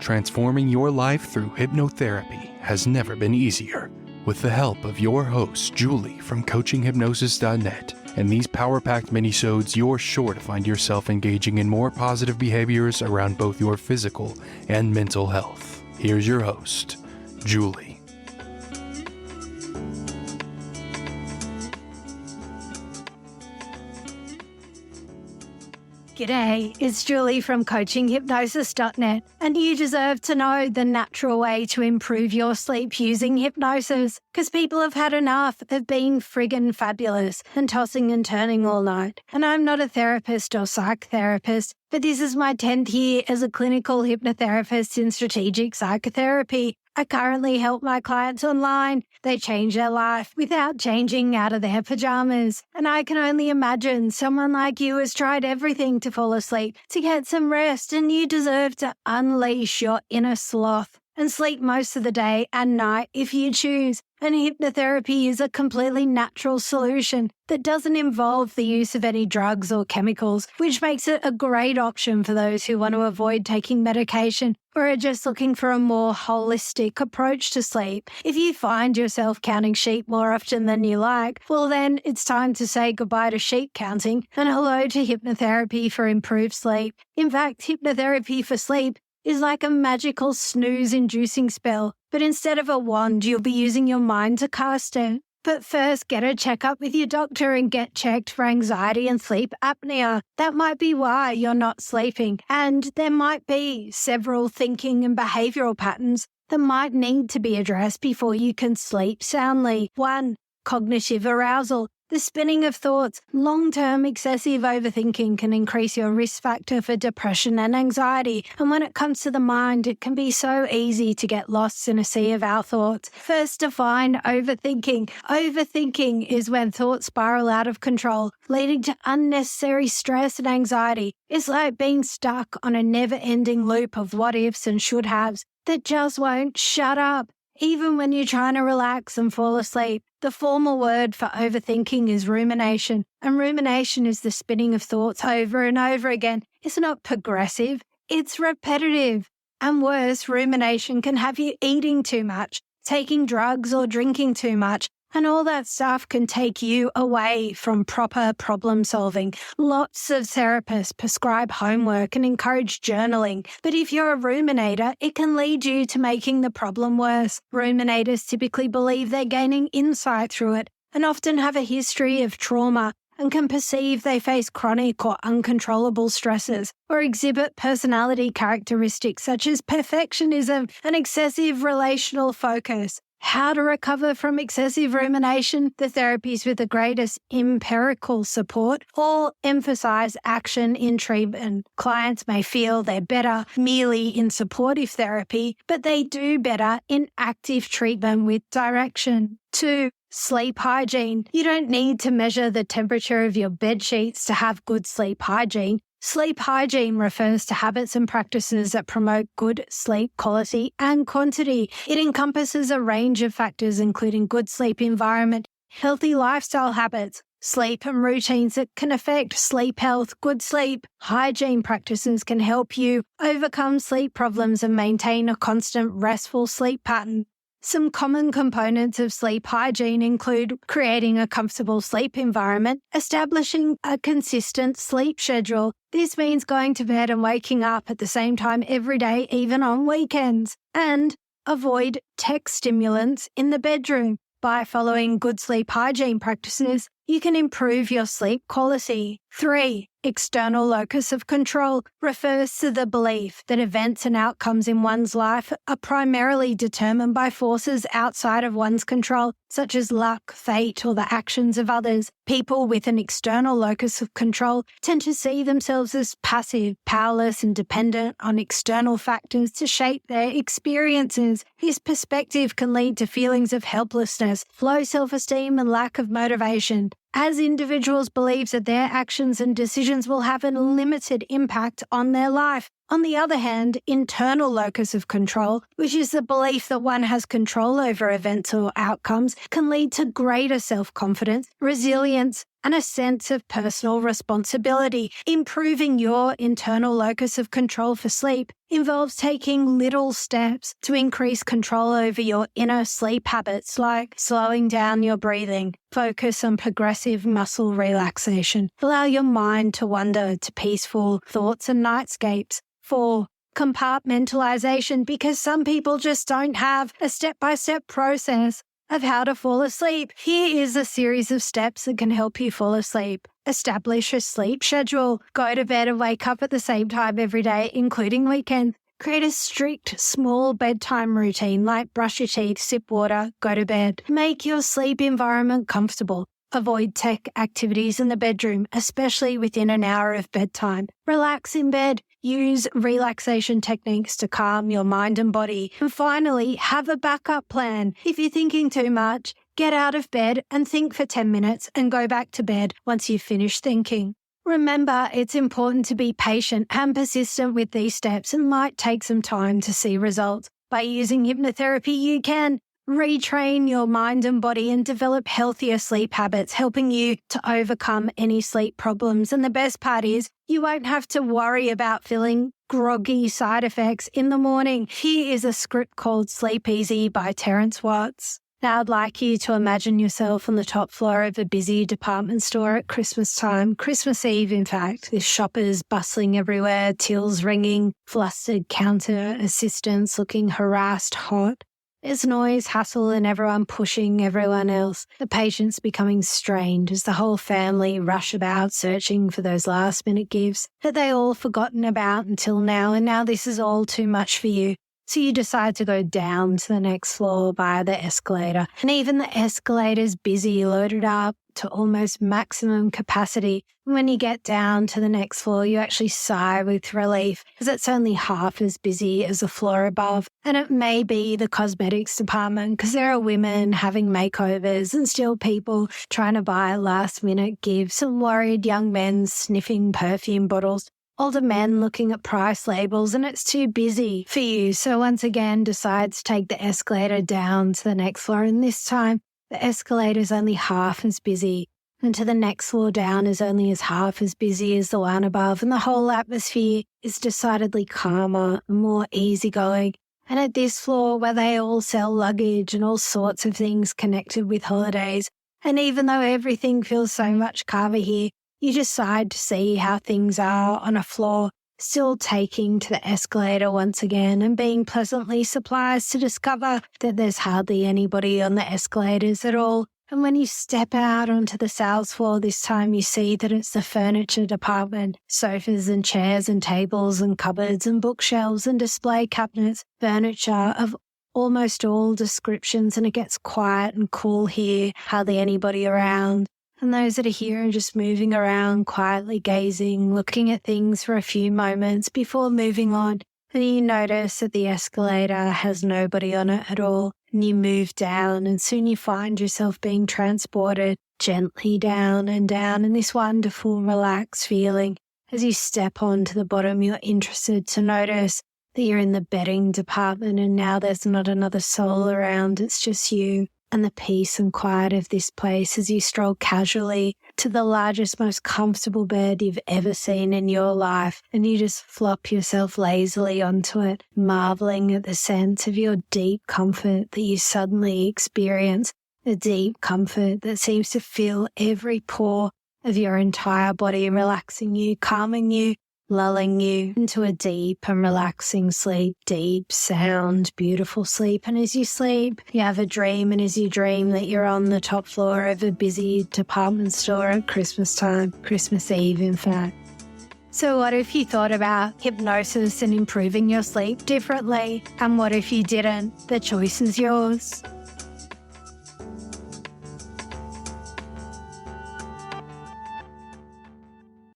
Transforming your life through hypnotherapy has never been easier. With the help of your host, Julie from coachinghypnosis.net, and these power-packed minisodes, you're sure to find yourself engaging in more positive behaviors around both your physical and mental health. Here's your host, Julie. G'day, it's Julie from coachinghypnosis.net, and you deserve to know the natural way to improve your sleep using hypnosis, because people have had enough of being friggin' fabulous and tossing and turning all night. And I'm not a therapist or psychotherapist, but this is my 10th year as a clinical hypnotherapist in strategic psychotherapy. I currently help my clients online. They change their life without changing out of their pajamas. And I can only imagine someone like you has tried everything to fall asleep, to get some rest, and you deserve to unleash your inner sloth and sleep most of the day and night if you choose. And hypnotherapy is a completely natural solution that doesn't involve the use of any drugs or chemicals, which makes it a great option for those who want to avoid taking medication or are just looking for a more holistic approach to sleep. If you find yourself counting sheep more often than you like, well then it's time to say goodbye to sheep counting and hello to hypnotherapy for improved sleep. In fact, hypnotherapy for sleep is like a magical snooze-inducing spell, but instead of a wand, you'll be using your mind to cast it. But first, get a checkup with your doctor and get checked for anxiety and sleep apnea. That might be why you're not sleeping, and there might be several thinking and behavioral patterns that might need to be addressed before you can sleep soundly. 1. Cognitive arousal. The spinning of thoughts. Long-term excessive overthinking can increase your risk factor for depression and anxiety. And when it comes to the mind, it can be so easy to get lost in a sea of our thoughts. First, define overthinking. Overthinking is when thoughts spiral out of control, leading to unnecessary stress and anxiety. It's like being stuck on a never-ending loop of what-ifs and should-haves that just won't shut up, even when you're trying to relax and fall asleep. The formal word for overthinking is rumination, and rumination is the spinning of thoughts over and over again. It's not progressive, it's repetitive. And worse, rumination can have you eating too much, taking drugs or drinking too much, and all that stuff can take you away from proper problem solving. Lots of therapists prescribe homework and encourage journaling, but if you're a ruminator, it can lead you to making the problem worse. Ruminators typically believe they're gaining insight through it and often have a history of trauma and can perceive they face chronic or uncontrollable stresses or exhibit personality characteristics such as perfectionism and excessive relational focus. How to recover from excessive rumination? The therapies with the greatest empirical support all emphasize action in treatment. Clients may feel they're better merely in supportive therapy, but they do better in active treatment with direction. 2. Sleep hygiene. You don't need to measure the temperature of your bed sheets to have good sleep hygiene. Sleep hygiene refers to habits and practices that promote good sleep quality and quantity. It encompasses a range of factors including good sleep environment, healthy lifestyle habits, sleep and routines that can affect sleep health. Good sleep hygiene practices can help you overcome sleep problems and maintain a constant restful sleep pattern. Some common components of sleep hygiene include creating a comfortable sleep environment, establishing a consistent sleep schedule. This means going to bed and waking up at the same time every day, even on weekends. And avoid tech stimulants in the bedroom. By following good sleep hygiene practices, you can improve your sleep quality. 3. External locus of control refers to the belief that events and outcomes in one's life are primarily determined by forces outside of one's control, such as luck, fate, or the actions of others. People with an external locus of control tend to see themselves as passive, powerless, and dependent on external factors to shape their experiences. This perspective can lead to feelings of helplessness, low self-esteem, and lack of motivation. As individuals believe that their actions and decisions will have a limited impact on their life, On the other hand, internal locus of control, which is the belief that one has control over events or outcomes, can lead to greater self-confidence, resilience, and a sense of personal responsibility. Improving your internal locus of control for sleep involves taking little steps to increase control over your inner sleep habits, like slowing down your breathing, focus on progressive muscle relaxation, allow your mind to wander to peaceful thoughts and nightscapes. 4. Compartmentalization, because some people just don't have a step-by-step process of how to fall asleep. Here is a series of steps that can help you fall asleep. Establish a sleep schedule. Go to bed and wake up at the same time every day, including weekends. Create a strict, small bedtime routine like brush your teeth, sip water, go to bed. Make your sleep environment comfortable. Avoid tech activities in the bedroom, especially within an hour of bedtime. Relax in bed. Use relaxation techniques to calm your mind and body. And finally, have a backup plan. If you're thinking too much, get out of bed and think for 10 minutes and go back to bed once you've finished thinking. Remember, it's important to be patient and persistent with these steps and might take some time to see results. By using hypnotherapy, you can retrain your mind and body and develop healthier sleep habits, helping you to overcome any sleep problems. And the best part is, you won't have to worry about feeling groggy side effects in the morning. Here is a script called Sleep Easy by Terence Watts. Now I'd like you to imagine yourself on the top floor of a busy department store at Christmas time, Christmas Eve in fact, with shoppers bustling everywhere, tills ringing, flustered counter assistants looking harassed hot. There's noise, hassle, and everyone pushing everyone else. The patients becoming strained as the whole family rush about searching for those last-minute gifts that they all forgotten about until now, and now this is all too much for you. So you decide to go down to the next floor via the escalator. And even the escalator's busy, loaded up to almost maximum capacity. And when you get down to the next floor, you actually sigh with relief because it's only half as busy as the floor above. And it may be the cosmetics department because there are women having makeovers and still people trying to buy last-minute gifts and worried young men sniffing perfume bottles. Older men looking at price labels, and it's too busy for you. So once again, decide to take the escalator down to the next floor. And this time, the escalator is only half as busy. And to the next floor down is only as half as busy as the one above. And the whole atmosphere is decidedly calmer and more easygoing. And at this floor, where they all sell luggage and all sorts of things connected with holidays, and even though everything feels so much calmer here, you decide to see how things are on a floor, still taking to the escalator once again and being pleasantly surprised to discover that there's hardly anybody on the escalators at all. And when you step out onto the sales floor this time, you see that it's the furniture department, sofas and chairs and tables and cupboards and bookshelves and display cabinets, furniture of almost all descriptions, and it gets quiet and cool here, hardly anybody around. And those that are here are just moving around, quietly gazing, looking at things for a few moments before moving on. And you notice that the escalator has nobody on it at all. And you move down, and soon you find yourself being transported gently down in this wonderful, relaxed feeling. As you step onto the bottom, you're interested to notice that you're in the bedding department, and now there's not another soul around. It's just you and the peace and quiet of this place as you stroll casually to the largest, most comfortable bed you've ever seen in your life, and you just flop yourself lazily onto it, marveling at the sense of your deep comfort that you suddenly experience, a deep comfort that seems to fill every pore of your entire body, relaxing you, calming you, lulling you into a deep and relaxing sleep, deep, sound, beautiful sleep. And as you sleep, you have a dream, and as you dream that you're on the top floor of a busy department store at Christmas time, Christmas Eve, in fact. So what if you thought about hypnosis and improving your sleep differently? And what if you didn't? The choice is yours.